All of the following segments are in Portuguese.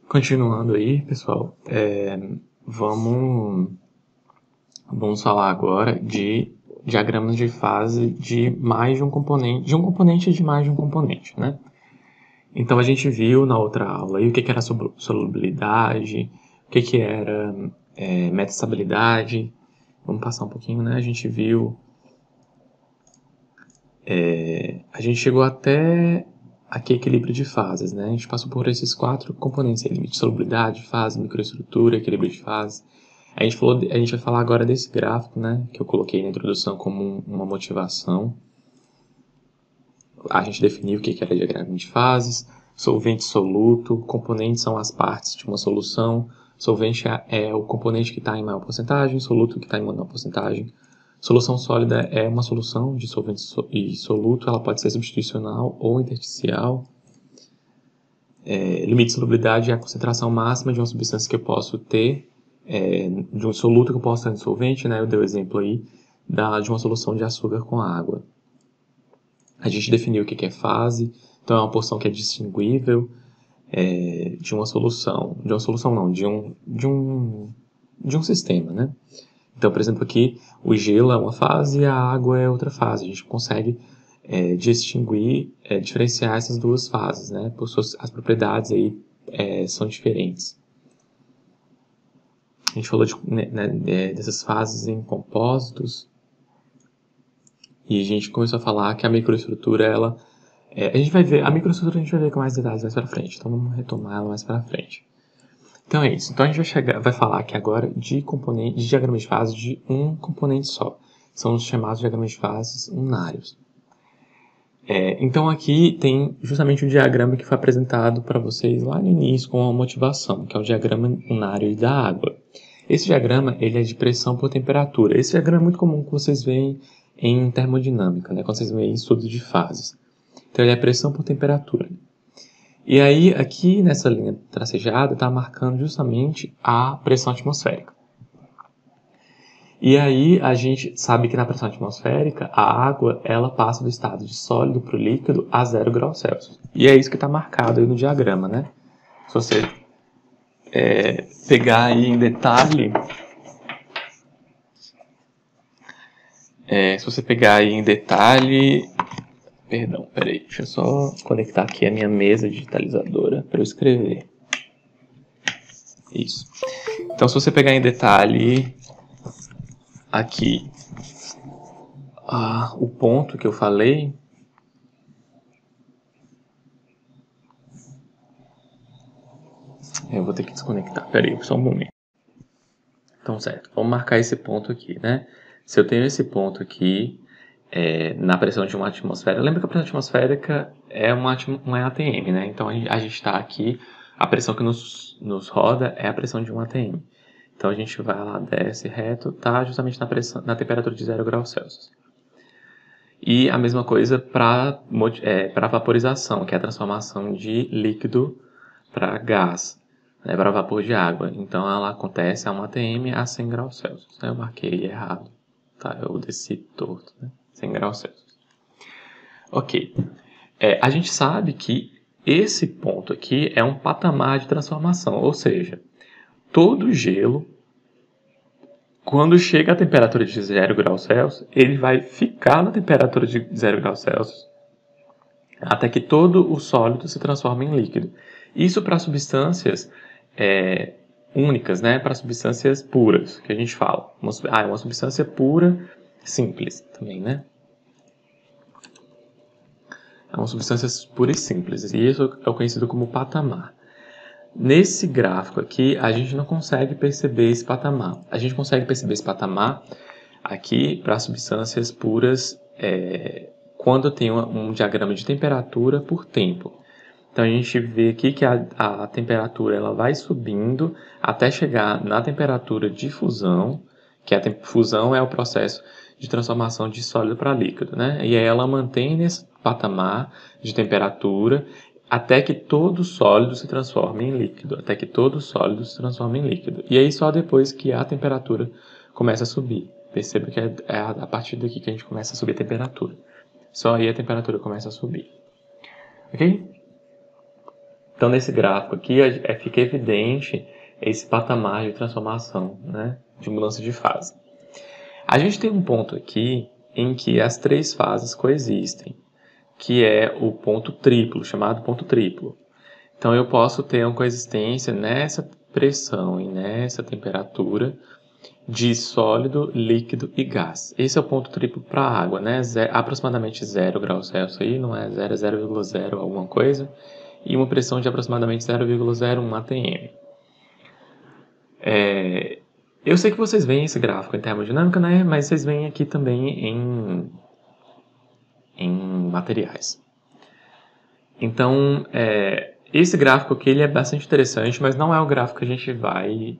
Continuando aí, pessoal, vamos falar agora de diagramas de fase de mais de um componente, e de mais de um componente, né? Então a gente viu na outra aula aí o que era solubilidade, o que era metastabilidade. Vamos passar um pouquinho, né? A gente viu, a gente chegou até aqui equilíbrio de fases, né? A gente passou por esses 4 componentes, limite de solubilidade, fase, microestrutura, equilíbrio de fase. A gente vai falar agora desse gráfico, né, que eu coloquei na introdução como uma motivação. A gente definiu o que era diagrama de fases, solvente e soluto, componentes são as partes de uma solução, solvente é o componente que está em maior porcentagem, soluto que está em menor porcentagem. Solução sólida é uma solução de solvente e soluto, ela pode ser substitucional ou intersticial. Limite de solubilidade é a concentração máxima de uma substância que eu posso ter, de um soluto que eu posso ter em solvente, né? Eu dei o exemplo aí de uma solução de açúcar com água. A gente definiu o que é fase, então é uma porção que é distinguível de um sistema, né? Então, por exemplo, aqui o gelo é uma fase e a água é outra fase. A gente consegue distinguir, diferenciar essas duas fases, né? As propriedades aí são diferentes. A gente falou dessas fases em compósitos e a gente começou a falar que a microestrutura, a gente vai ver, a microestrutura a gente vai ver com mais detalhes mais para frente, então vamos retomar ela mais para frente. Então é isso, então a gente vai falar aqui agora de diagramas de fase de um componente só. São os chamados diagramas de fases unários. Então aqui tem justamente o diagrama que foi apresentado para vocês lá no início com a motivação, que é o diagrama unário da água. Esse diagrama ele é de pressão por temperatura. Esse diagrama é muito comum que vocês veem em termodinâmica, né? Quando vocês veem estudos de fases. Então ele é pressão por temperatura. E aí aqui nessa linha tracejada está marcando justamente a pressão atmosférica. E aí a gente sabe que na pressão atmosférica a água ela passa do estado de sólido para o líquido a 0 graus Celsius. E é isso que está marcado aí no diagrama, né? Se você pegar aí em detalhe, perdão, peraí, deixa eu só conectar aqui a minha mesa digitalizadora para eu escrever. Isso. Então, se você pegar em detalhe aqui o ponto que eu falei, eu vou ter que desconectar. Peraí, só um momento. Então, certo. Vamos marcar esse ponto aqui, né? Se eu tenho esse ponto aqui na pressão de uma atmosfera, lembra que a pressão atmosférica é uma ATM, né? Então, a gente está aqui, a pressão que nos roda é a pressão de um ATM. Então, a gente vai lá, desce reto, tá justamente na temperatura de 0 graus Celsius. E a mesma coisa para vaporização, que é a transformação de líquido para gás, né, para vapor de água. Então, ela acontece a 1 atm a 100 graus Celsius. Eu marquei errado, tá? Eu desci torto, né? 100 graus Celsius. Ok. A gente sabe que esse ponto aqui é um patamar de transformação, ou seja, todo gelo, quando chega a temperatura de 0 graus Celsius, ele vai ficar na temperatura de 0 graus Celsius até que todo o sólido se transforme em líquido. Isso para substâncias únicas, né? Para substâncias puras, que a gente fala. É uma substância pura simples também, né? É uma substância pura e simples. E isso é conhecido como patamar. Nesse gráfico aqui, a gente não consegue perceber esse patamar. A gente consegue perceber esse patamar aqui para substâncias puras quando eu tenho um diagrama de temperatura por tempo. Então a gente vê aqui que a temperatura ela vai subindo até chegar na temperatura de fusão, que a fusão é o processo de transformação de sólido para líquido, né? E aí ela mantém nesse patamar de temperatura até que todo sólido se transforme em líquido, E aí só depois que a temperatura começa a subir. Perceba que é a partir daqui que a gente começa a subir a temperatura. Só aí a temperatura começa a subir. Ok? Então, nesse gráfico aqui, fica evidente esse patamar de transformação, né, de mudança de fase. A gente tem um ponto aqui em que as três fases coexistem, que é o ponto triplo, chamado ponto triplo. Então, eu posso ter uma coexistência nessa pressão e nessa temperatura de sólido, líquido e gás. Esse é o ponto triplo para a água, né? Aproximadamente 0 graus Celsius aí, não é 0, 0,0 alguma coisa, e uma pressão de aproximadamente 0,01 atm. Eu sei que vocês veem esse gráfico em termodinâmica, né? Mas vocês veem aqui também em materiais. Então, esse gráfico aqui ele é bastante interessante, mas não é o gráfico que a gente vai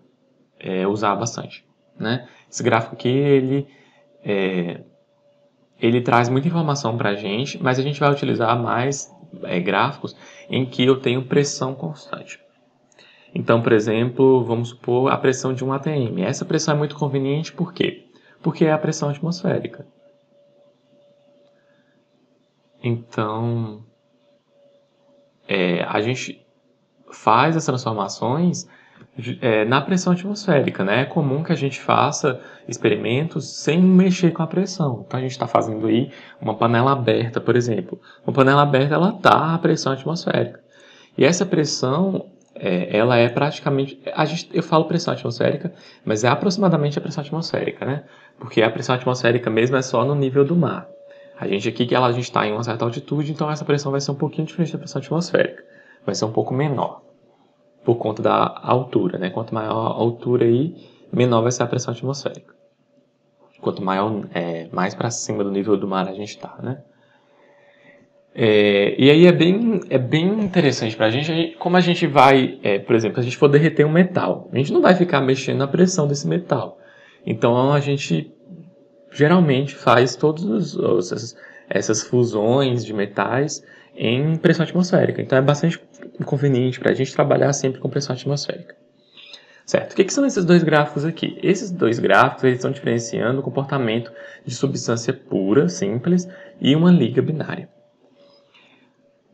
usar bastante, né? Esse gráfico aqui, ele traz muita informação para a gente, mas a gente vai utilizar mais gráficos em que eu tenho pressão constante. Então, por exemplo, vamos supor a pressão de 1 atm. Essa pressão é muito conveniente, por quê? Porque é a pressão atmosférica. Então, a gente faz as transformações na pressão atmosférica, né? É comum que a gente faça experimentos sem mexer com a pressão. Então, a gente está fazendo aí uma panela aberta, por exemplo. Uma panela aberta, ela está à pressão atmosférica. E essa pressão, ela é praticamente... eu falo pressão atmosférica, mas é aproximadamente a pressão atmosférica, né? Porque a pressão atmosférica mesmo é só no nível do mar. A gente está em uma certa altitude, então essa pressão vai ser um pouquinho diferente da pressão atmosférica. Vai ser um pouco menor, por conta da altura, né? Quanto maior a altura aí, menor vai ser a pressão atmosférica. Quanto maior, mais para cima do nível do mar a gente está, né? E aí é bem interessante para a gente, como a gente vai, por exemplo, se a gente for derreter um metal, a gente não vai ficar mexendo na pressão desse metal. Então a gente geralmente faz todas essas fusões de metais em pressão atmosférica. Então é bastante conveniente para a gente trabalhar sempre com pressão atmosférica. Certo? O que são esses dois gráficos aqui? Esses dois gráficos eles estão diferenciando o comportamento de substância pura, simples, e uma liga binária.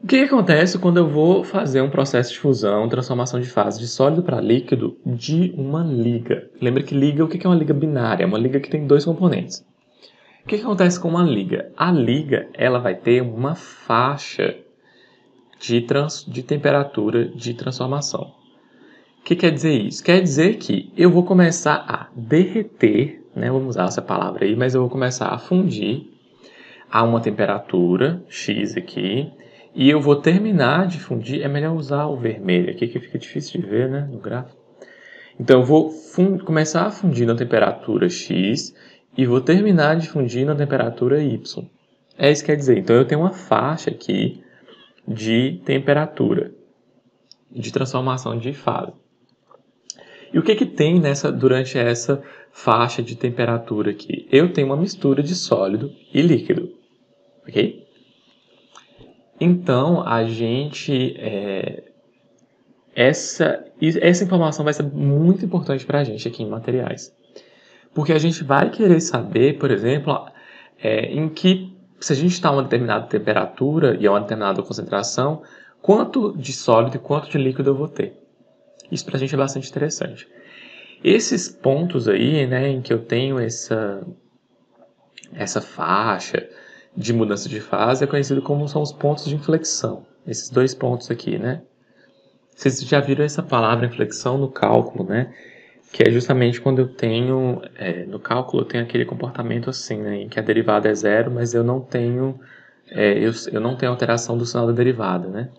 O que acontece quando eu vou fazer um processo de fusão, transformação de fase de sólido para líquido de uma liga? Lembra que liga, o que é uma liga binária? É uma liga que tem dois componentes. O que acontece com uma liga? A liga ela vai ter uma faixa de temperatura de transformação. O que quer dizer isso? Quer dizer que eu vou começar a derreter, né? Vamos usar essa palavra aí, mas eu vou começar a fundir a uma temperatura X aqui, e eu vou terminar de fundir, é melhor usar o vermelho aqui, que fica difícil de ver, né, no gráfico. Então eu vou começar a fundir na temperatura X, e vou terminar de fundir na temperatura Y. É isso que quer dizer. Então eu tenho uma faixa aqui de temperatura, de transformação de fase. E o que tem durante essa faixa de temperatura aqui? Eu tenho uma mistura de sólido e líquido. Ok? Então, essa informação vai ser muito importante para a gente aqui em materiais. Porque a gente vai querer saber, por exemplo, se a gente está a uma determinada temperatura e a uma determinada concentração, quanto de sólido e quanto de líquido eu vou ter. Isso para a gente é bastante interessante. Esses pontos aí, né, em que eu tenho essa faixa de mudança de fase, é conhecido como são os pontos de inflexão. Esses dois pontos aqui, né? Vocês já viram essa palavra inflexão no cálculo, né? Que é justamente quando eu tenho, no cálculo eu tenho aquele comportamento assim, né? Em que a derivada é zero, mas eu não tenho, eu não tenho alteração do sinal da derivada, né?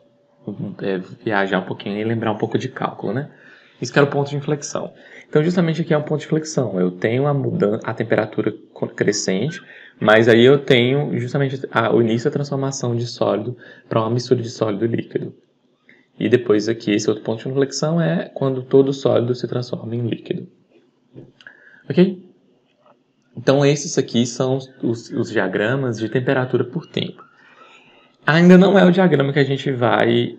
Viajar um pouquinho e lembrar um pouco de cálculo, né? Isso que era o ponto de inflexão. Então, justamente aqui é um ponto de inflexão. Eu tenho a temperatura crescente, mas aí eu tenho justamente o início da transformação de sólido para uma mistura de sólido e líquido. E depois aqui, esse outro ponto de inflexão é quando todo sólido se transforma em líquido. Ok? Então, esses aqui são os diagramas de temperatura por tempo. Ainda não é o diagrama que a gente vai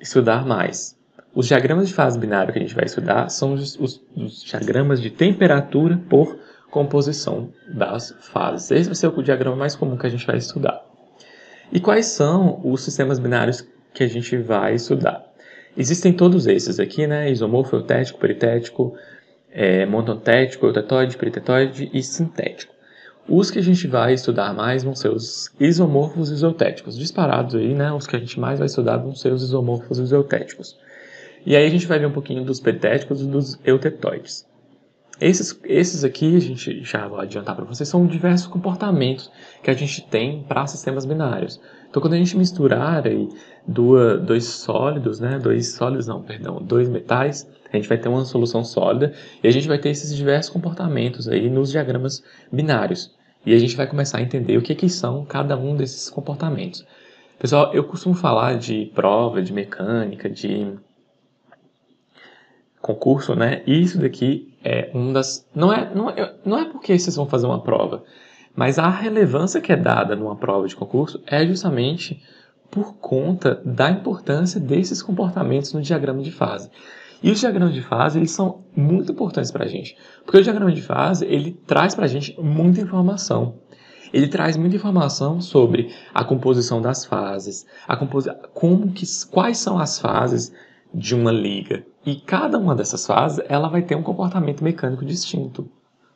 estudar mais. Os diagramas de fase binário que a gente vai estudar são os diagramas de temperatura por composição das fases. Esse vai ser o diagrama mais comum que a gente vai estudar. E quais são os sistemas binários que a gente vai estudar? Existem todos esses aqui, né? Isomorfo, eutético, peritético, monotético, eutetóide, peritetóide e sintético. Os que a gente vai estudar mais vão ser os isomorfos e os eutéticos. Disparados aí, né? Os que a gente mais vai estudar vão ser os isomorfos e os eutéticos. E aí a gente vai ver um pouquinho dos peritéticos e dos eutetóides. Esses aqui, a gente já vou adiantar para vocês, são diversos comportamentos que a gente tem para sistemas binários. Então, quando a gente misturar aí dois metais, a gente vai ter uma solução sólida e a gente vai ter esses diversos comportamentos aí nos diagramas binários. E a gente vai começar a entender o que são cada um desses comportamentos. Pessoal, eu costumo falar de prova, de mecânica, de concurso, né? E isso daqui é não é porque vocês vão fazer uma prova, mas a relevância que é dada numa prova de concurso é justamente por conta da importância desses comportamentos no diagrama de fase. E os diagramas de fase, eles são muito importantes para a gente, porque o diagrama de fase, ele traz para a gente muita informação. Ele traz muita informação sobre a composição das fases, quais são as fases de uma liga. E cada uma dessas fases, ela vai ter um comportamento mecânico distinto,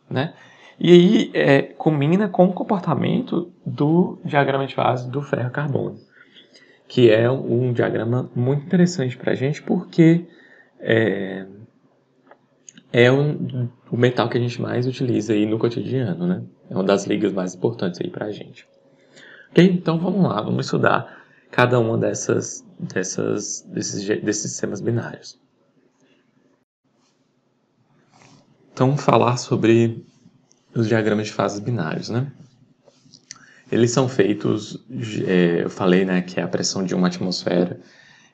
né? E aí, combina com o comportamento do diagrama de fase do ferro-carbono, que é um diagrama muito interessante para a gente, porque o metal que a gente mais utiliza aí no cotidiano, né? É uma das ligas mais importantes aí para a gente. Ok? Então, vamos lá, vamos estudar cada uma desses sistemas binários. Então, falar sobre os diagramas de fases binários, né? Eles são feitos, eu falei, né, que a pressão de uma atmosfera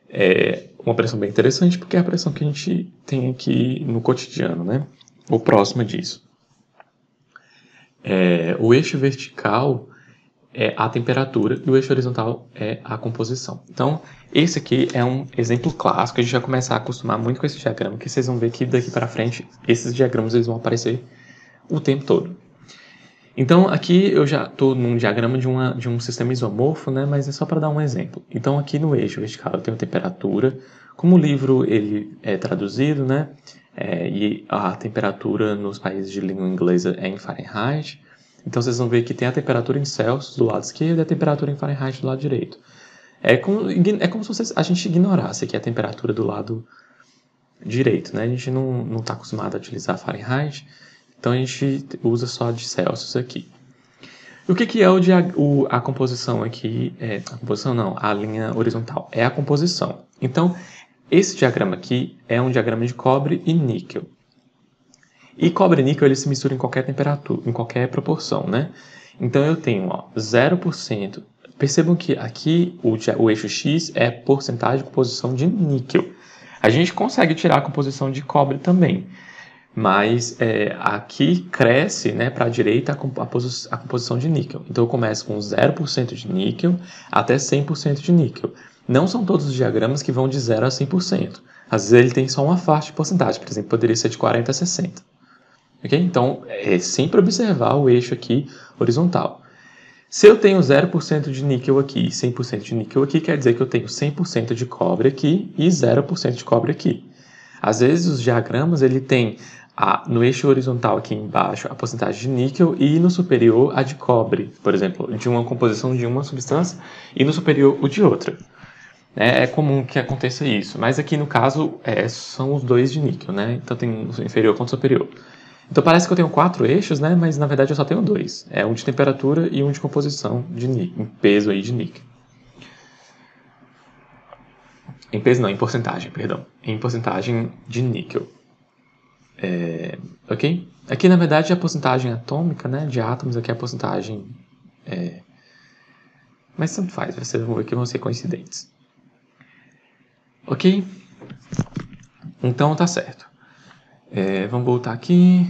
é uma pressão bem interessante, porque é a pressão que a gente tem aqui no cotidiano, né? Ou próxima disso. O eixo vertical é a temperatura e o eixo horizontal é a composição. Então, esse aqui é um exemplo clássico. A gente vai começar a acostumar muito com esse diagrama, que vocês vão ver que daqui para frente esses diagramas eles vão aparecer o tempo todo. Então, aqui eu já estou num diagrama de um sistema isomorfo, né? Mas é só para dar um exemplo. Então, aqui no eixo vertical eu tenho temperatura. Como o livro ele é traduzido, né? E a temperatura nos países de língua inglesa é em Fahrenheit. Então, vocês vão ver que tem a temperatura em Celsius do lado esquerdo e a temperatura em Fahrenheit do lado direito. É como se a gente ignorasse aqui a temperatura do lado direito, né? A gente não está acostumado a utilizar Fahrenheit, então a gente usa só de Celsius aqui. E o que é a composição aqui? A composição não, a linha horizontal. É a composição. Então, esse diagrama aqui é um diagrama de cobre e níquel. E cobre e níquel eles se misturam em qualquer temperatura, em qualquer proporção, né? Então eu tenho 0%. Percebam que aqui o eixo X é porcentagem de composição de níquel. A gente consegue tirar a composição de cobre também, mas aqui cresce, né, para a direita a composição de níquel. Então eu começo com 0% de níquel até 100% de níquel. Não são todos os diagramas que vão de 0 a 100%. Às vezes ele tem só uma faixa de porcentagem, por exemplo, poderia ser de 40 a 60. Okay? Então, é sempre observar o eixo aqui horizontal. Se eu tenho 0% de níquel aqui e 100% de níquel aqui, quer dizer que eu tenho 100% de cobre aqui e 0% de cobre aqui. Às vezes, os diagramas ele tem no eixo horizontal aqui embaixo a porcentagem de níquel e no superior a de cobre, por exemplo, de uma composição de uma substância e no superior o de outra. É comum que aconteça isso, mas aqui no caso são os dois de níquel, né? Então tem o inferior contra o superior. Então parece que eu tenho 4 eixos, né? Mas na verdade eu só tenho 2. Um de temperatura e um de composição de níquel, em peso aí de níquel. Em peso não, em porcentagem, perdão. Em porcentagem de níquel. Ok? Aqui na verdade é a porcentagem atômica, né? De átomos, aqui é a porcentagem... Mas tanto faz, vocês vão ver que vão ser coincidentes. Ok? Então tá certo. Vamos voltar aqui.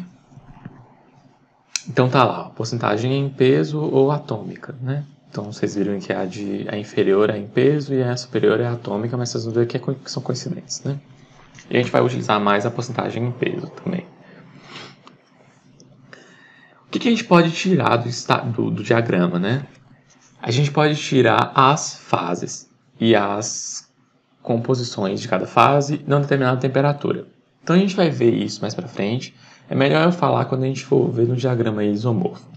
Então tá lá, a porcentagem em peso ou atômica, né? Então vocês viram que a inferior é em peso e a superior é atômica, mas vocês vão ver que são coincidentes, né? E a gente vai utilizar mais a porcentagem em peso também. O que a gente pode tirar do diagrama, né? A gente pode tirar as fases e as composições de cada fase numa determinada temperatura. Então a gente vai ver isso mais para frente. É melhor eu falar quando a gente for ver no diagrama isomorfo.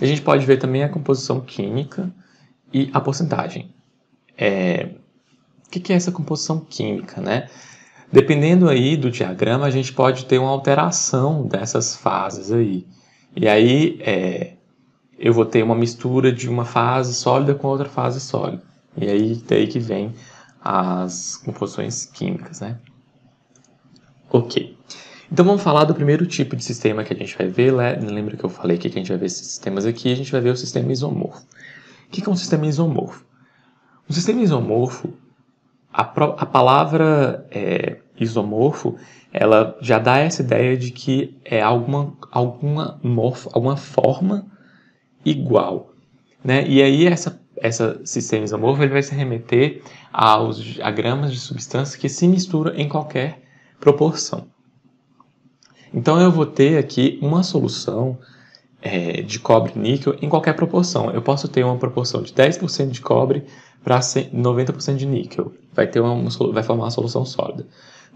A gente pode ver também a composição química e a porcentagem. O que é essa composição química, né? Dependendo aí do diagrama, a gente pode ter uma alteração dessas fases aí. E aí eu vou ter uma mistura de uma fase sólida com outra fase sólida. E aí daí que vem as composições químicas, né? Ok. Então vamos falar do primeiro tipo de sistema que a gente vai ver. Lembra que eu falei que a gente vai ver esses sistemas aqui? A gente vai ver o sistema isomorfo. O que é um sistema isomorfo? Um sistema isomorfo, a palavra isomorfo, ela já dá essa ideia de que é alguma forma igual, né? E aí essa sistema isomorfo ele vai se remeter a gramas de substância que se misturam em qualquer proporção. Então eu vou ter aqui uma solução de cobre e níquel em qualquer proporção. Eu posso ter uma proporção de 10% de cobre para 90% de níquel. Vai formar uma solução sólida.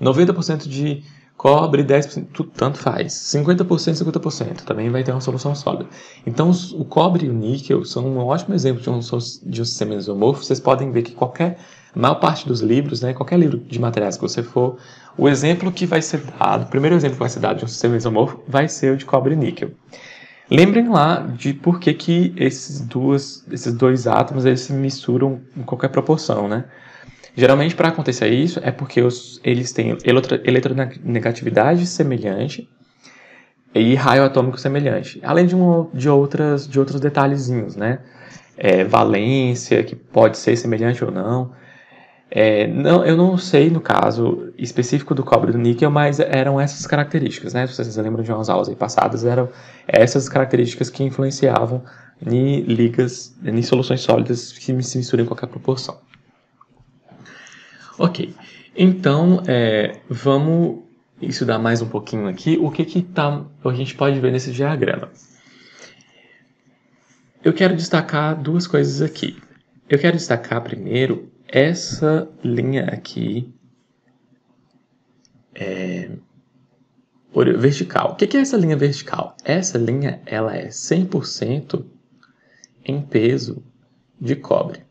90% de cobre, 10%, tanto faz. 50%, 50% também vai ter uma solução sólida. Então o cobre e o níquel são um ótimo exemplo de um sistema isomorfo. Vocês podem ver que a maior parte dos livros, né, qualquer livro de materiais que você for, o exemplo que vai ser dado, o primeiro exemplo que vai ser dado de um sistema isomorfo vai ser o de cobre e níquel. Lembrem lá de por que esses dois átomos eles se misturam em qualquer proporção, né? Geralmente, para acontecer isso, é porque eles têm eletronegatividade semelhante e raio atômico semelhante, além de outros detalhezinhos, né? Valência, que pode ser semelhante ou não. Eu não sei no caso específico do cobre e do níquel, mas eram essas características, né? Se vocês lembram de umas aulas aí passadas, eram essas características que influenciavam em soluções sólidas que se misturam em qualquer proporção. Ok, então vamos estudar mais um pouquinho aqui o que a gente pode ver nesse diagrama. Eu quero destacar duas coisas aqui. Eu quero destacar primeiro essa linha aqui vertical. O que é essa linha vertical? Essa linha ela é 100% em peso de cobre.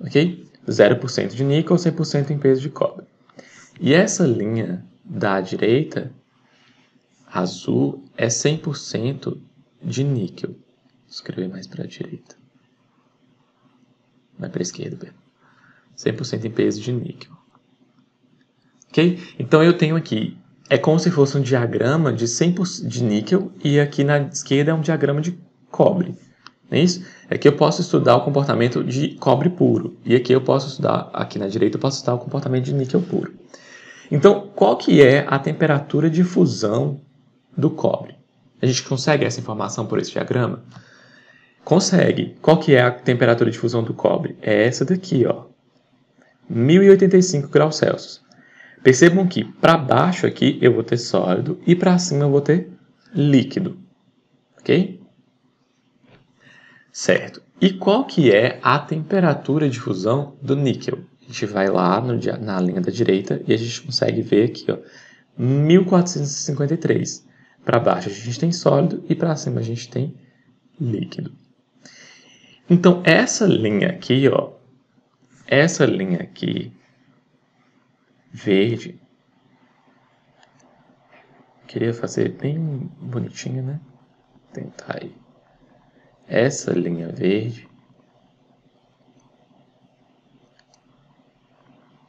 Ok? 0% de níquel, 100% em peso de cobre. E essa linha da direita, azul, é 100% de níquel. Vou escrever mais para a direita. Vai para a esquerda, perdão. 100% em peso de níquel. Ok? Então eu tenho aqui, é como se fosse um diagrama de 100% de níquel e aqui na esquerda é um diagrama de cobre. Não é isso? Aqui eu posso estudar o comportamento de cobre puro. E aqui aqui na direita eu posso estudar o comportamento de níquel puro. Então, qual que é a temperatura de fusão do cobre? A gente consegue essa informação por esse diagrama? Consegue. Qual que é a temperatura de fusão do cobre? É essa daqui, ó. 1085 graus Celsius. Percebam que para baixo aqui eu vou ter sólido e para cima eu vou ter líquido. Ok? Certo. E qual que é a temperatura de fusão do níquel? A gente vai lá na linha da direita e a gente consegue ver aqui, ó, 1453. Para baixo a gente tem sólido e para cima a gente tem líquido. Então essa linha aqui, ó, verde, queria fazer bem bonitinho, né? Tentar aí. Essa linha verde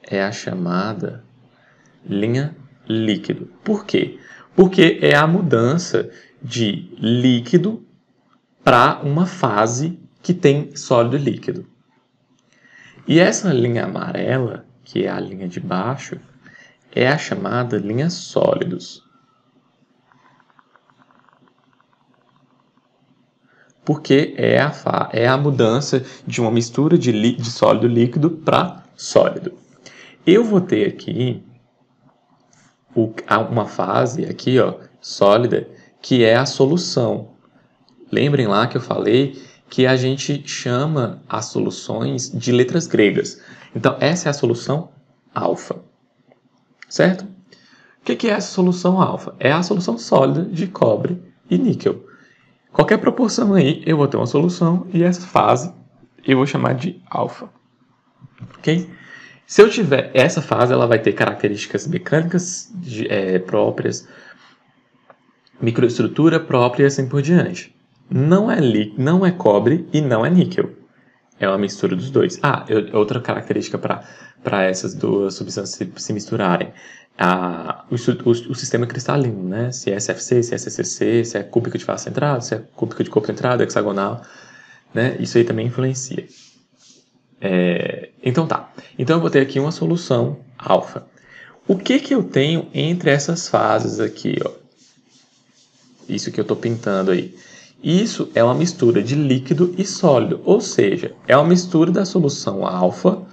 é a chamada linha líquido. Por quê? Porque é a mudança de líquido para uma fase que tem sólido e líquido. E essa linha amarela, que é a linha de baixo, é a chamada linha sólidos. Porque é a mudança de uma mistura de sólido líquido para sólido. Eu vou ter aqui uma fase aqui, ó, sólida, que é a solução. Lembrem lá que eu falei que a gente chama as soluções de letras gregas. Então, essa é a solução alfa, certo? O que é essa solução alfa? É a solução sólida de cobre e níquel. Qualquer proporção aí, eu vou ter uma solução e essa fase eu vou chamar de alfa, ok? Se eu tiver essa fase, ela vai ter características mecânicas próprias, microestrutura própria e assim por diante. Não é cobre e não é níquel. É uma mistura dos dois. Outra característica para essas duas substâncias se misturarem. O sistema cristalino, né? Se é SFC, se é SCC, se é cúbico de face centrado, se é cúbico de corpo centrado, hexagonal. Né? Isso aí também influencia. Então tá. Então eu vou ter aqui uma solução alfa. O que eu tenho entre essas fases aqui? Ó? Isso que eu estou pintando aí. Isso é uma mistura de líquido e sólido, ou seja, é uma mistura da solução alfa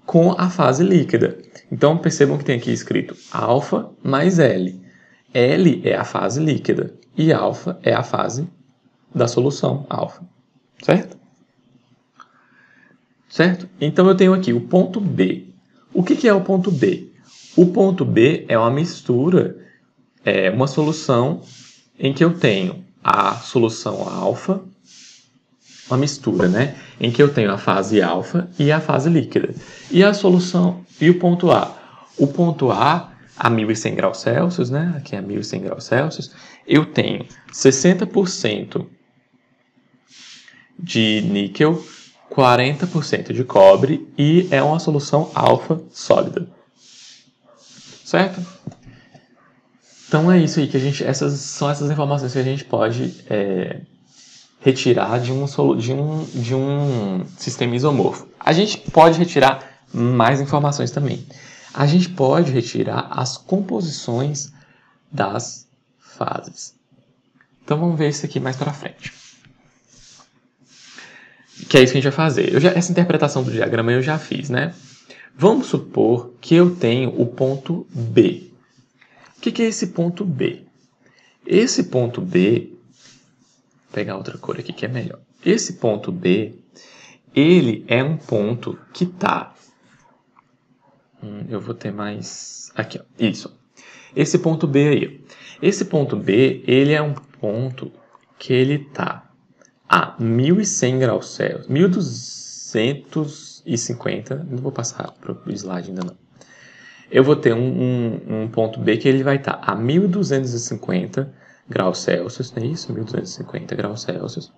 com a fase líquida. Então percebam que tem aqui escrito alfa mais L. L é a fase líquida e alfa é a fase da solução alfa. Certo? Certo? Então eu tenho aqui o ponto B. O que é o ponto B? O ponto B é uma mistura, uma solução em que eu tenho a solução alfa, uma mistura, né? Em que eu tenho a fase alfa e a fase líquida. E a solução, e o ponto A? O ponto A, a 1100 graus Celsius, né? Aqui é 1100 graus Celsius, eu tenho 60% de níquel, 40% de cobre e é uma solução alfa sólida. Certo? Então é isso aí que essas são essas informações que a gente pode retirar de um sistema isomorfo. A gente pode retirar mais informações também. A gente pode retirar as composições das fases. Então vamos ver isso aqui mais para frente. Que é isso que a gente vai fazer. Essa interpretação do diagrama eu já fiz, né? Vamos supor que eu tenho o ponto B. O que é esse ponto B? Esse ponto B, vou pegar outra cor aqui que é melhor. Esse ponto B, ele é um ponto que está... eu vou ter mais... Aqui, ó. Isso. Esse ponto B aí. Esse ponto B, ele é um ponto que ele está a 1100 graus Celsius, 1250, não vou passar para o slide ainda não. Eu vou ter um ponto B que ele vai estar a 1250 graus Celsius, não é isso? 1250 graus Celsius.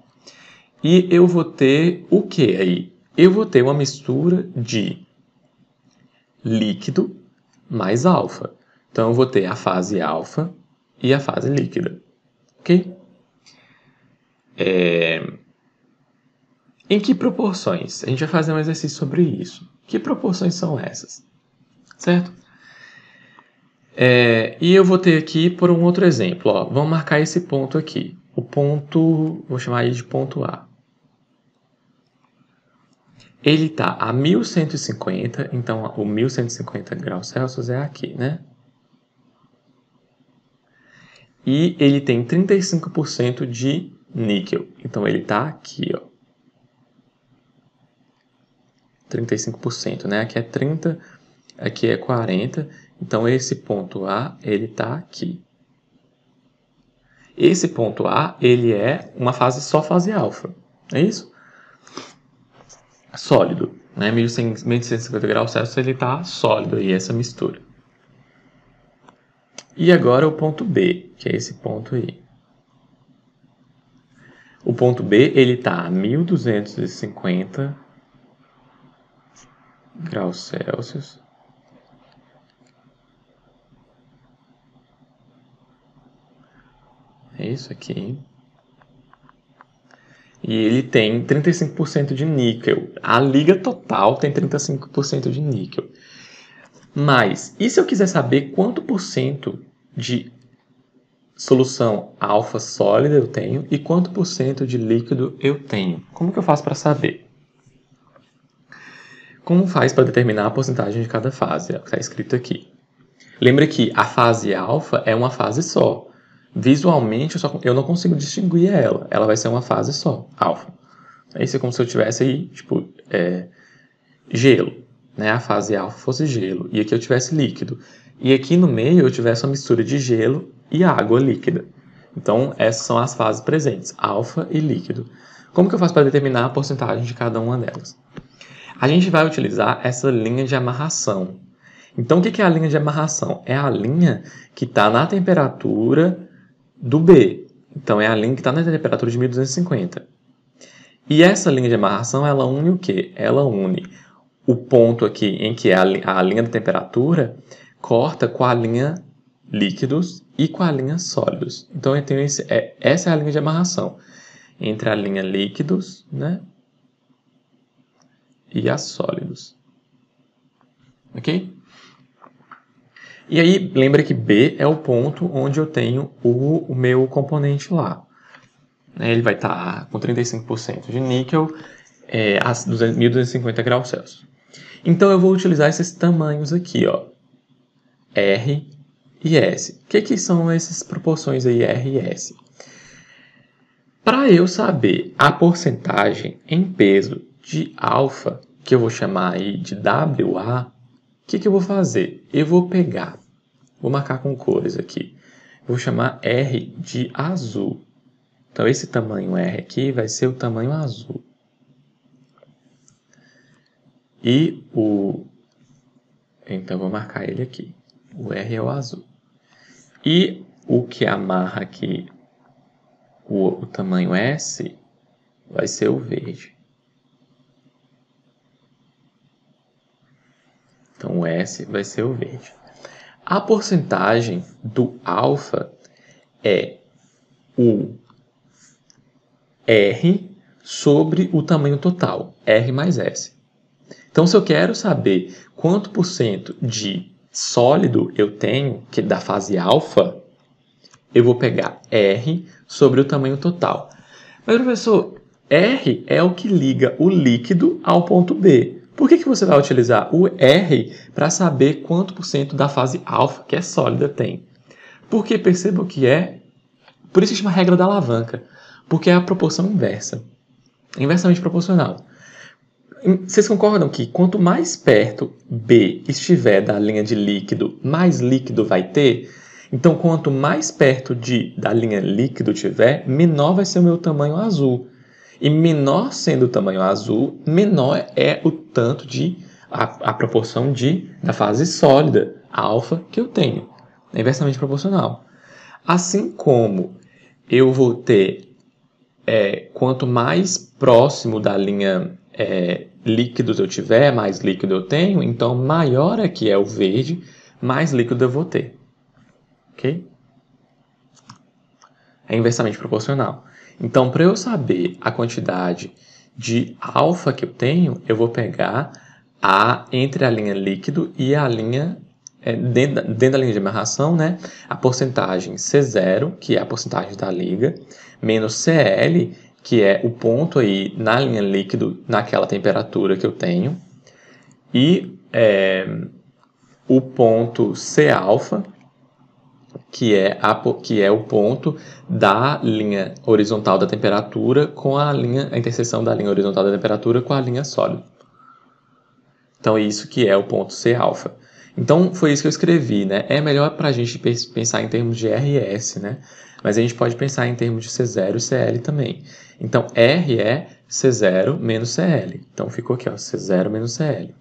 E eu vou ter o que aí? Eu vou ter uma mistura de líquido mais alfa. Então eu vou ter a fase alfa e a fase líquida. Ok? Em que proporções? A gente vai fazer um exercício sobre isso. Que proporções são essas? Certo? E eu vou ter aqui por um outro exemplo. Ó, vamos marcar esse ponto aqui. O ponto, vou chamar ele de ponto A. Ele está a 1150, então o 1150 graus Celsius é aqui, né? E ele tem 35% de níquel. Então ele está aqui, ó. 35%, né? Aqui é 30, aqui é 40. Então esse ponto A, ele está aqui. Esse ponto A, ele é uma fase só fase alfa. É isso? Sólido, né? 1150 graus Celsius, ele está sólido aí, essa mistura. E agora o ponto B, que é esse ponto aí. O ponto B, ele está a 1250 graus Celsius. É isso aqui. E ele tem 35% de níquel. A liga total tem 35% de níquel. Mas, e se eu quiser saber quanto por cento de solução alfa sólida eu tenho e quanto por cento de líquido eu tenho? Como que eu faço para saber? Como faz para determinar a porcentagem de cada fase? É o que está escrito aqui. Lembra que a fase alfa é uma fase só. Visualmente eu não consigo distinguir ela. Ela vai ser uma fase só, alfa. Isso é como se eu tivesse aí, tipo, gelo. né, a fase alfa fosse gelo, e aqui eu tivesse líquido. E aqui no meio eu tivesse uma mistura de gelo e água líquida. Então, essas são as fases presentes, alfa e líquido. Como que eu faço para determinar a porcentagem de cada uma delas? A gente vai utilizar essa linha de amarração. Então, o que é a linha de amarração? É a linha que está na temperatura do B. Então, é a linha que está na temperatura de 1250. E essa linha de amarração, ela une o quê? Ela une o ponto aqui em que a linha da temperatura corta com a linha líquidos e com a linha sólidos. Então, eu tenho essa é a linha de amarração entre a linha líquidos, né, e a sólidos. Ok? E aí, lembra que B é o ponto onde eu tenho o meu componente lá. Ele vai estar com 35% de níquel a 1250 graus Celsius. Então, eu vou utilizar esses tamanhos aqui, ó, R e S. O que são essas proporções aí, R e S? Para eu saber a porcentagem em peso de alfa, que eu vou chamar aí de WA, o que eu vou fazer? Eu vou pegar, vou marcar com cores aqui, vou chamar R de azul. Então, esse tamanho R aqui vai ser o tamanho azul. E então, vou marcar ele aqui. O R é o azul. E o que amarra aqui o tamanho S vai ser o verde. Então, o S vai ser o verde. A porcentagem do alfa é o R sobre o tamanho total, R mais S. Então, se eu quero saber quanto por cento de sólido eu tenho, que é da fase alfa, eu vou pegar R sobre o tamanho total. Mas, professor, R é o que liga o líquido ao ponto B. Por que você vai utilizar o R para saber quanto por cento da fase alfa, que é sólida, tem? Porque perceba o que é, por isso se chama regra da alavanca, porque é a proporção inversa, inversamente proporcional. Vocês concordam que quanto mais perto B estiver da linha de líquido, mais líquido vai ter? Então, quanto mais perto da linha líquido tiver, menor vai ser o meu tamanho azul. E menor sendo o tamanho azul, menor é o tanto a proporção da fase sólida, alfa, que eu tenho. É inversamente proporcional. Assim como eu vou ter, quanto mais próximo da linha líquidos eu tiver, mais líquido eu tenho, então maior aqui é o verde, mais líquido eu vou ter. Ok? É inversamente proporcional. Então, para eu saber a quantidade de alfa que eu tenho, eu vou pegar entre a linha líquido e a linha, dentro da linha de amarração, né, a porcentagem C0, que é a porcentagem da liga, menos CL, que é o ponto aí na linha líquido, naquela temperatura que eu tenho, e o ponto C-alfa, que é o ponto da linha horizontal da temperatura com a interseção da linha horizontal da temperatura com a linha sólida. Então, isso que é o ponto C-alfa. Então, foi isso que eu escrevi, né? É melhor para a gente pensar em termos de R e S, né? Mas a gente pode pensar em termos de C0 e CL também. Então, R é C0 menos CL. Então, ficou aqui, ó, C0 menos CL.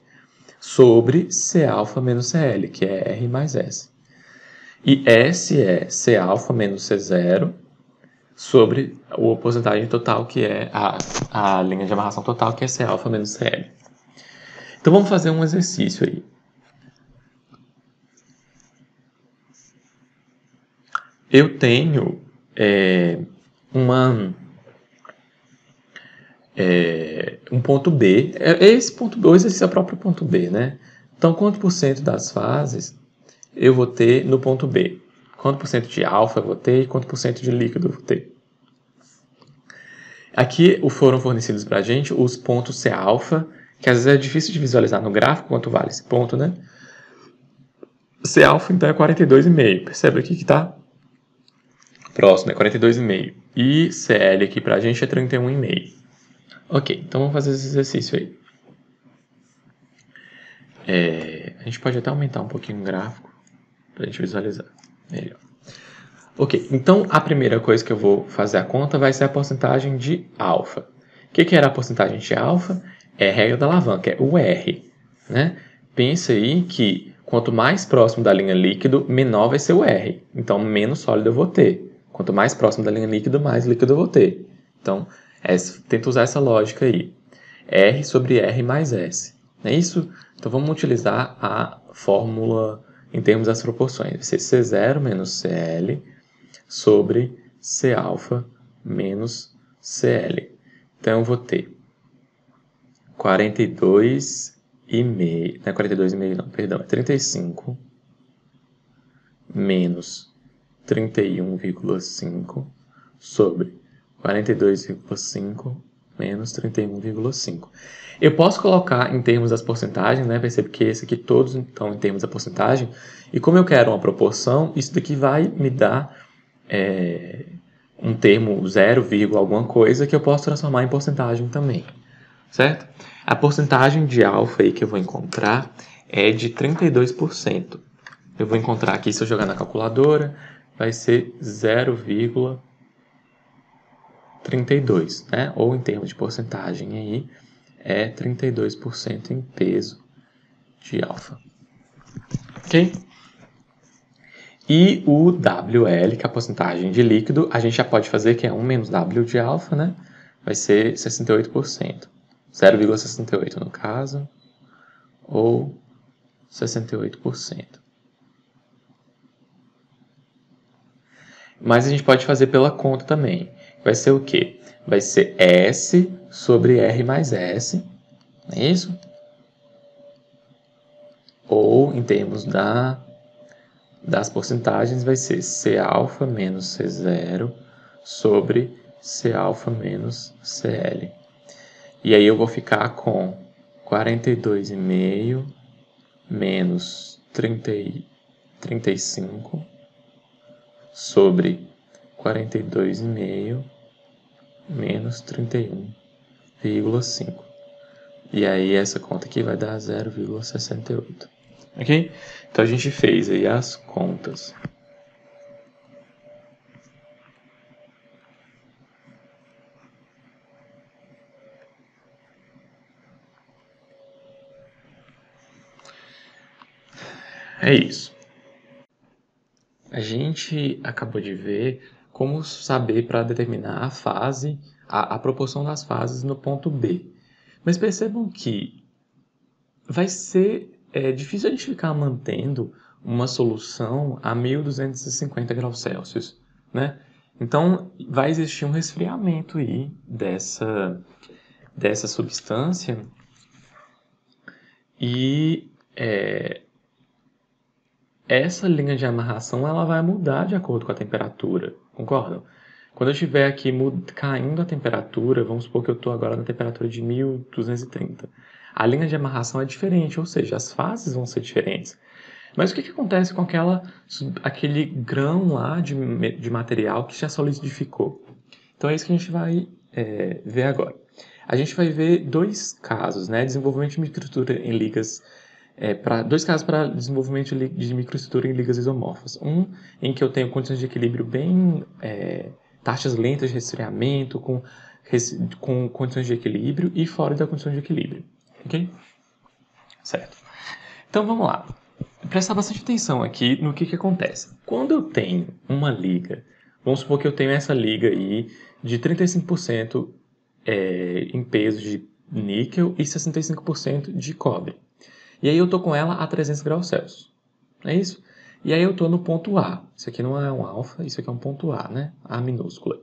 Sobre C-alfa menos CL, que é R mais S. E S é C-alfa menos C0 sobre a porcentagem total, que é a linha de amarração total, que é C-alfa menos CL. Então, vamos fazer um exercício aí. Eu tenho um ponto B. Esse ponto B, esse é o próprio ponto B, né? Então, quanto por cento das fases eu vou ter no ponto B? Quanto por cento de alfa eu vou ter e quanto por cento de líquido eu vou ter? Aqui foram fornecidos para a gente os pontos C-alfa, que às vezes é difícil de visualizar no gráfico quanto vale esse ponto, né? C-alfa, então, é 42,5. Percebe aqui que está próximo, é 42,5. E CL aqui para a gente é 31,5. Ok, então vamos fazer esse exercício aí. A gente pode até aumentar um pouquinho o gráfico para a gente visualizar melhor. Ok, então a primeira coisa que eu vou fazer a conta vai ser a porcentagem de alfa. O que era a porcentagem de alfa? É a regra da alavanca, é o R. Né? Pensa aí que quanto mais próximo da linha líquido, menor vai ser o R. Então, menos sólido eu vou ter. Quanto mais próximo da linha líquido, mais líquido eu vou ter. Então, tenta usar essa lógica aí. R sobre R mais S. Não é isso? Então, vamos utilizar a fórmula em termos das proporções. Vai ser C0 menos CL sobre C alfa menos CL. Então, eu vou ter 42,5, não é 42,5 não, perdão, é 35 menos 31,5 sobre 42,5 menos 31,5. Eu posso colocar em termos das porcentagens, né? Percebe que esse aqui todos estão em termos da porcentagem. E como eu quero uma proporção, isso daqui vai me dar um termo 0, alguma coisa que eu posso transformar em porcentagem também. Certo? A porcentagem de alfa aí que eu vou encontrar é de 32%. Eu vou encontrar aqui, se eu jogar na calculadora, vai ser 0,32, né? Ou em termos de porcentagem aí, é 32% em peso de alfa. Ok? E o WL, que é a porcentagem de líquido, a gente já pode fazer que é 1 menos W de alfa, né? Vai ser 68%. 0,68 no caso, ou 68%. Mas a gente pode fazer pela conta também. Vai ser o quê? Vai ser S sobre R mais S, não é isso? Ou, em termos das porcentagens, vai ser C alfa menos C0 sobre C alfa menos CL. E aí eu vou ficar com 42,5 menos 35 sobre 42,5 menos 31,5. E aí essa conta aqui vai dar 0,68. Ok? Então a gente fez aí as contas. É isso. A gente acabou de ver como saber para determinar a fase, a proporção das fases no ponto B. Mas percebam que vai ser difícil a gente ficar mantendo uma solução a 1250 graus Celsius, né? Então, vai existir um resfriamento aí dessa substância e essa linha de amarração ela vai mudar de acordo com a temperatura, concordam? Quando eu estiver aqui caindo a temperatura, vamos supor que eu estou agora na temperatura de 1230. A linha de amarração é diferente, ou seja, as fases vão ser diferentes. Mas o que acontece com aquele grão lá de material que já solidificou? Então é isso que a gente vai ver agora. A gente vai ver dois casos, né? Desenvolvimento de microestrutura em ligas, dois casos para desenvolvimento de microestrutura em ligas isomorfas. Um em que eu tenho condições de equilíbrio bem taxas lentas de resfriamento, com condições de equilíbrio e fora da condição de equilíbrio. Ok? Certo. Então vamos lá. Prestar bastante atenção aqui no que acontece. Quando eu tenho uma liga, vamos supor que eu tenho essa liga aí de 35% em peso de níquel e 65% de cobre. E aí eu estou com ela a 300 graus Celsius. Não é isso? E aí eu estou no ponto A. Isso aqui não é um alfa, isso aqui é um ponto A, né? A minúscula.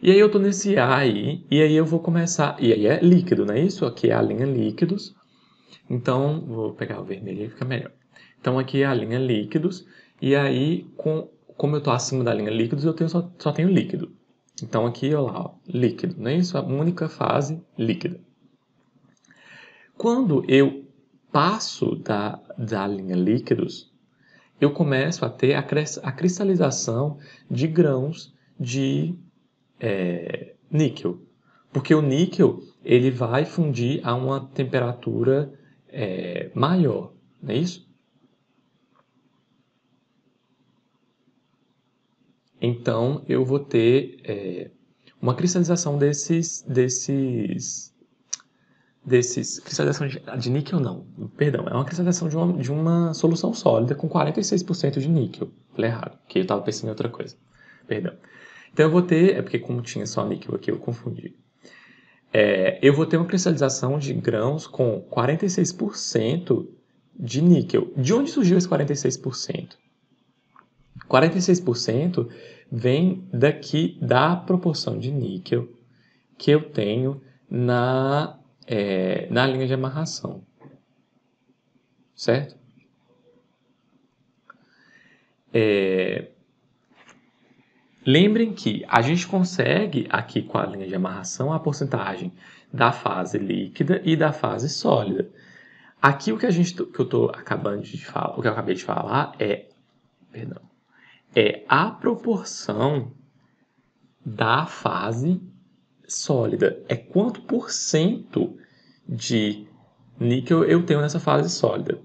E aí eu estou nesse A aí, e aí eu vou começar... E aí é líquido, não é isso? Aqui é a linha líquidos. Então, vou pegar o vermelho e fica melhor. Então, aqui é a linha líquidos. E aí, como eu estou acima da linha líquidos, eu só tenho líquido. Então, aqui, olha lá, ó, líquido. Não é isso? A única fase líquida. Quando eu passo da linha líquidos, eu começo a ter a cristalização de grãos de níquel. Porque o níquel ele vai fundir a uma temperatura maior, não é isso? Então, eu vou ter uma cristalização cristalização de níquel não, perdão, é uma cristalização de uma solução sólida com 46% de níquel. Falei errado, porque eu estava pensando em outra coisa. Perdão. Então eu vou ter, porque como tinha só níquel aqui, eu confundi. Eu vou ter uma cristalização de grãos com 46% de níquel. De onde surgiu esse 46%? 46% vem daqui da proporção de níquel que eu tenho na linha de amarração. Certo? Lembrem que a gente consegue aqui com a linha de amarração a porcentagem da fase líquida e da fase sólida. Aqui o que eu acabei de falar é a proporção da fase sólida. É quanto por cento de níquel eu tenho nessa fase sólida.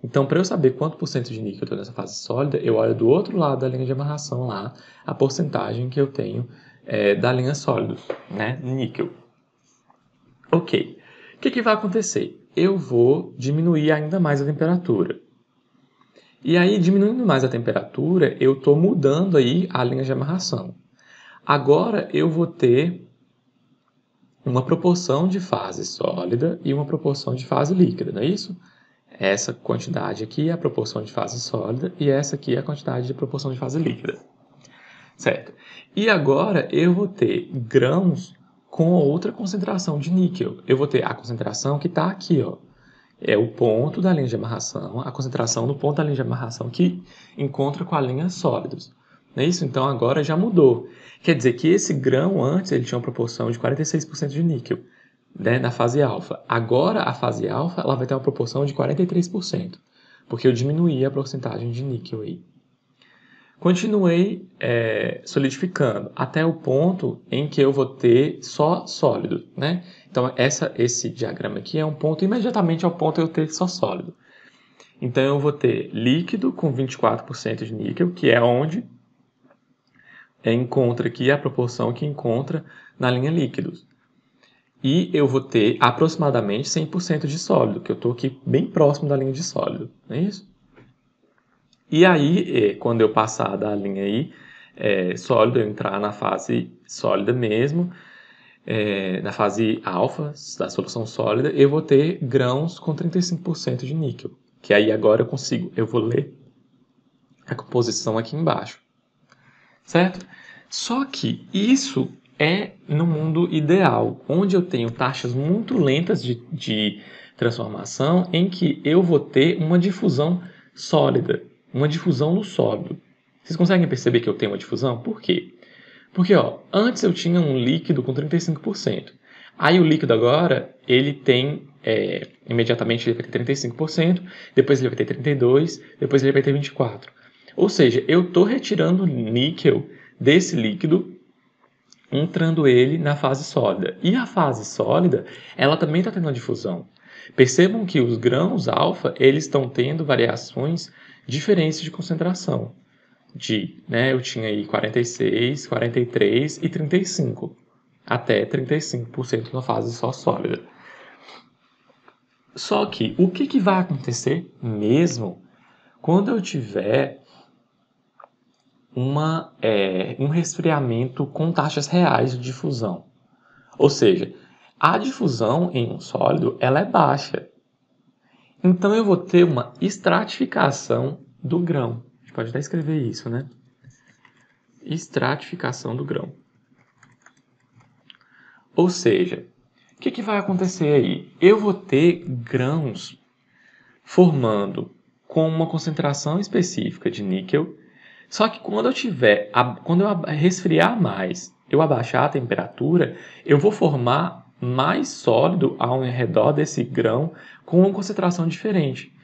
Então, para eu saber quanto por cento de níquel eu tenho nessa fase sólida, eu olho do outro lado da linha de amarração lá, a porcentagem que eu tenho da linha sólida, né? Níquel. Ok. O que vai acontecer? Eu vou diminuir ainda mais a temperatura. E aí, diminuindo mais a temperatura, eu estou mudando aí a linha de amarração. Agora, eu vou ter uma proporção de fase sólida e uma proporção de fase líquida, não é isso? Essa quantidade aqui é a proporção de fase sólida e essa aqui é a quantidade de proporção de fase líquida. Certo? E agora eu vou ter grãos com outra concentração de níquel. Eu vou ter a concentração que está aqui, ó. É o ponto da linha de amarração, a concentração no ponto da linha de amarração que encontra com a linha sólidos. Não é isso? Então agora já mudou. Quer dizer que esse grão antes ele tinha uma proporção de 46% de níquel, né, na fase alfa. Agora a fase alfa ela vai ter uma proporção de 43%, porque eu diminuí a porcentagem de níquel aí. Continuei solidificando até o ponto em que eu vou ter só sólido, né? Então esse diagrama aqui é um ponto imediatamente ao ponto eu ter só sólido. Então eu vou ter líquido com 24% de níquel, que é onde encontra aqui a proporção que encontra na linha líquidos. E eu vou ter aproximadamente 100% de sólido, que eu estou aqui bem próximo da linha de sólido, não é isso? E aí, quando eu passar da linha aí, sólido, eu entrar na fase sólida mesmo, na fase alfa da solução sólida, eu vou ter grãos com 35% de níquel. Que aí agora eu vou ler a composição aqui embaixo. Certo? Só que isso é no mundo ideal, onde eu tenho taxas muito lentas de transformação, em que eu vou ter uma difusão sólida, uma difusão no sólido. Vocês conseguem perceber que eu tenho uma difusão? Por quê? Porque antes eu tinha um líquido com 35%. Aí o líquido agora, ele tem, imediatamente ele vai ter 35%, depois ele vai ter 32%, depois ele vai ter 24%. Ou seja, eu estou retirando níquel desse líquido, entrando ele na fase sólida. E a fase sólida, ela também está tendo uma difusão. Percebam que os grãos alfa, eles estão tendo variações diferentes de concentração. Eu tinha aí 46, 43 e 35, até 35% na fase só sólida. Só que o que vai acontecer mesmo quando eu tiver um resfriamento com taxas reais de difusão? Ou seja, a difusão em um sólido ela é baixa. Então eu vou ter uma estratificação do grão. A gente pode até escrever isso, né? Estratificação do grão. Ou seja, o que vai acontecer aí? Eu vou ter grãos formando com uma concentração específica de níquel, só que quando eu resfriar mais, eu abaixar a temperatura, eu vou formar mais sólido ao redor desse grão com uma concentração diferente.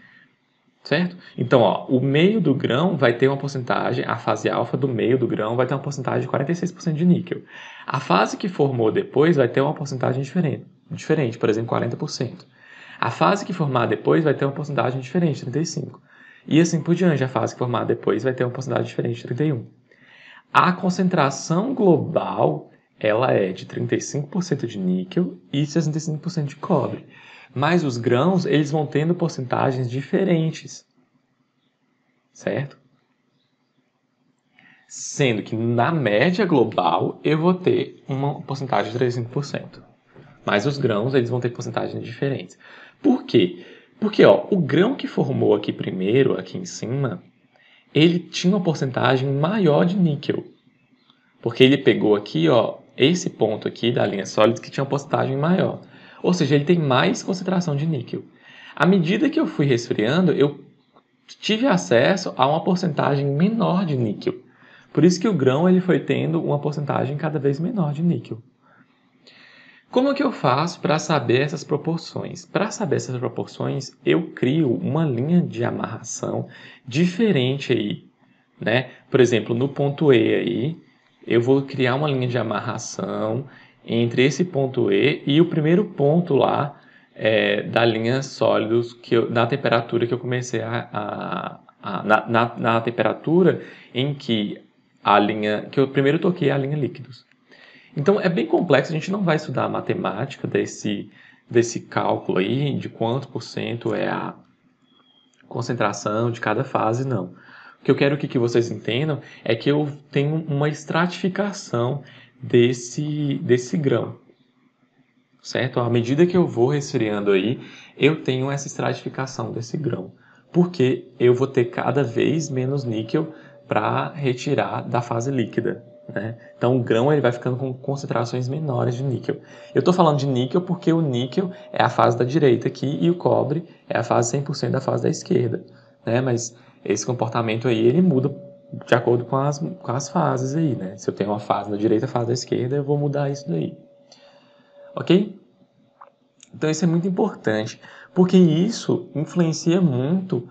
Certo? Então, o meio do grão vai ter uma porcentagem, a fase alfa do meio do grão vai ter uma porcentagem de 46% de níquel. A fase que formou depois vai ter uma porcentagem diferente, por exemplo, 40%. A fase que formar depois vai ter uma porcentagem diferente, 35. E assim por diante, a fase que formar depois vai ter uma porcentagem diferente, 31. A concentração global, ela é de 35% de níquel e 65% de cobre. Mas os grãos, eles vão tendo porcentagens diferentes, certo? Sendo que na média global eu vou ter uma porcentagem de 35%. Mas os grãos, eles vão ter porcentagens diferentes. Por quê? Porque o grão que formou aqui primeiro, aqui em cima, ele tinha uma porcentagem maior de níquel. Porque ele pegou aqui, esse ponto aqui da linha sólida que tinha uma porcentagem maior. Ou seja, ele tem mais concentração de níquel. À medida que eu fui resfriando, eu tive acesso a uma porcentagem menor de níquel. Por isso que o grão ele foi tendo uma porcentagem cada vez menor de níquel. Como é que eu faço para saber essas proporções? Para saber essas proporções, eu crio uma linha de amarração diferente aí, né? Por exemplo, no ponto E aí, eu vou criar uma linha de amarração entre esse ponto E e o primeiro ponto lá da linha sólidos na temperatura que eu comecei na temperatura em que a linha que eu primeiro toquei a linha líquidos. Então é bem complexo, a gente não vai estudar a matemática desse cálculo aí, de quanto por cento é a concentração de cada fase, não. O que eu quero que vocês entendam é que eu tenho uma estratificação desse grão, certo? À medida que eu vou resfriando aí, eu tenho essa estratificação desse grão, porque eu vou ter cada vez menos níquel para retirar da fase líquida, né? Então o grão ele vai ficando com concentrações menores de níquel. Eu estou falando de níquel porque o níquel é a fase da direita aqui e o cobre é a fase 100% da fase da esquerda, né? Mas esse comportamento aí ele muda de acordo com as fases aí, né? Se eu tenho uma fase da direita e a fase da esquerda, eu vou mudar isso daí. Ok? Então isso é muito importante, porque isso influencia muito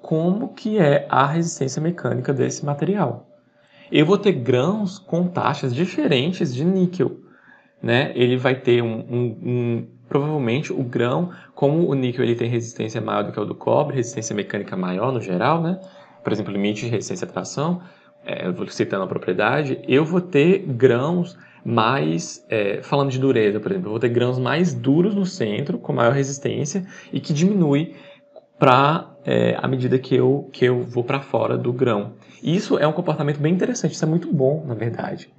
como que é a resistência mecânica desse material. Eu vou ter grãos com taxas diferentes de níquel, né? Ele vai ter provavelmente o grão, como o níquel ele tem resistência maior do que o do cobre, resistência mecânica maior no geral, né? Por exemplo, limite de resistência à tração, vou citando a propriedade, eu vou ter grãos mais, falando de dureza, por exemplo, eu vou ter grãos mais duros no centro, com maior resistência, e que diminui à medida que eu vou para fora do grão. Isso é um comportamento bem interessante, isso é muito bom, na verdade,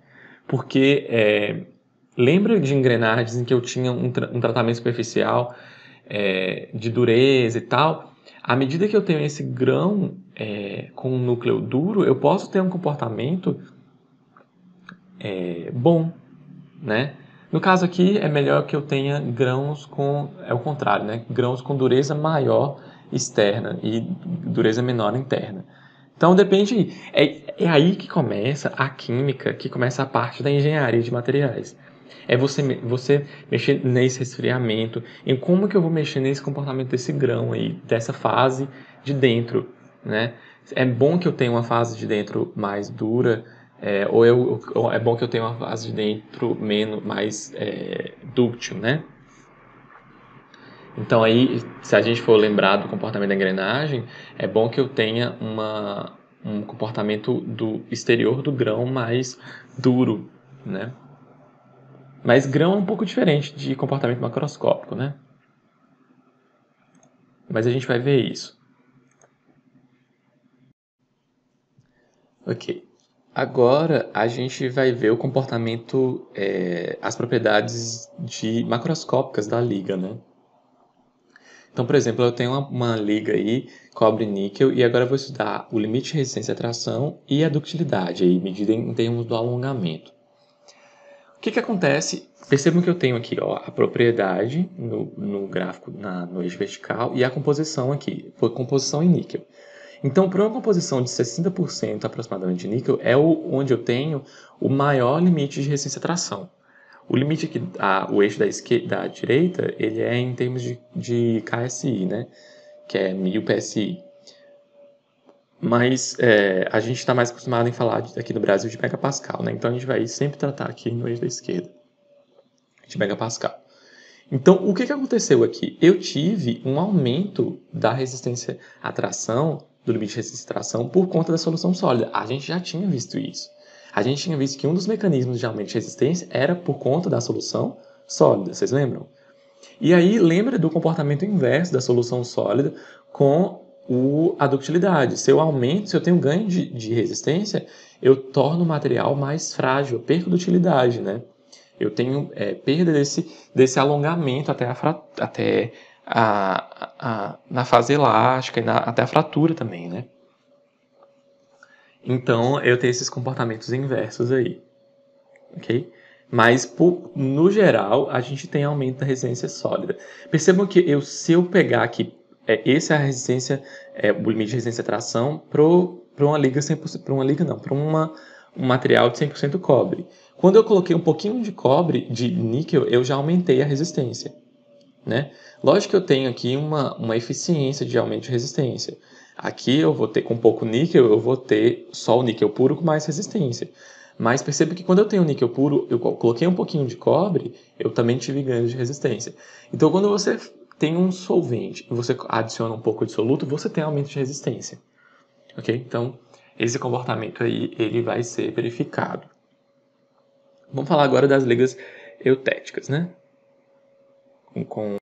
porque lembra de engrenagens em que eu tinha um tratamento superficial de dureza e tal? À medida que eu tenho esse grão com um núcleo duro, eu posso ter um comportamento bom, né? No caso aqui, é melhor que eu tenha grãos com... É o contrário, né? Grãos com dureza maior externa e dureza menor interna. Então, depende... É aí que começa a química, que começa a parte da engenharia de materiais. É você mexer nesse resfriamento, em como que eu vou mexer nesse comportamento desse grão aí, dessa fase de dentro, né? É bom que eu tenha uma fase de dentro mais dura, ou é bom que eu tenha uma fase de dentro mais dúctil, né? Então aí, se a gente for lembrar do comportamento da engrenagem, é bom que eu tenha um comportamento do exterior do grão mais duro, né? Mas grão é um pouco diferente de comportamento macroscópico, né? Mas a gente vai ver isso. Ok. Agora a gente vai ver o comportamento, as propriedades macroscópicas da liga, né? Então, por exemplo, eu tenho uma liga aí, cobre-níquel, e agora eu vou estudar o limite de resistência à tração e a ductilidade, aí, medida em termos do alongamento. O que acontece? Percebam que eu tenho aqui a propriedade no gráfico, no eixo vertical, e a composição aqui, composição em níquel. Então, para uma composição de 60% aproximadamente de níquel, é onde eu tenho o maior limite de resistência à tração. O limite aqui, o eixo da direita, ele é em termos de KSI, né? Que é 1000 PSI. Mas a gente está mais acostumado em falar aqui no Brasil de megapascal, né? Então a gente vai sempre tratar aqui no eixo da esquerda de megapascal. Então, o que aconteceu aqui? Eu tive um aumento da resistência à tração, do limite de resistência à tração, por conta da solução sólida. A gente já tinha visto isso. A gente tinha visto que um dos mecanismos de aumento de resistência era por conta da solução sólida, vocês lembram? E aí, lembra do comportamento inverso da solução sólida com a ductilidade. Se eu tenho ganho de resistência, eu torno o material mais frágil, eu perco dutilidade, né? Eu tenho perda desse alongamento até na fase elástica e até a fratura também, né? Então, eu tenho esses comportamentos inversos aí, ok? Mas, no geral, a gente tem aumento da resistência sólida. Percebam que se eu pegar aqui, essa é a resistência, o limite de resistência à tração para uma liga 100%, para uma liga não, para um material de 100% cobre. Quando eu coloquei um pouquinho de cobre, de níquel, eu já aumentei a resistência, né? Lógico que eu tenho aqui uma eficiência de aumento de resistência. Aqui eu vou ter com pouco níquel, eu vou ter só o níquel puro com mais resistência. Mas perceba que quando eu tenho níquel puro, eu coloquei um pouquinho de cobre, eu também tive ganhos de resistência. Então, quando você tem um solvente e você adiciona um pouco de soluto, você tem aumento de resistência. Ok? Então, esse comportamento aí, ele vai ser verificado. Vamos falar agora das ligas eutéticas, né? Com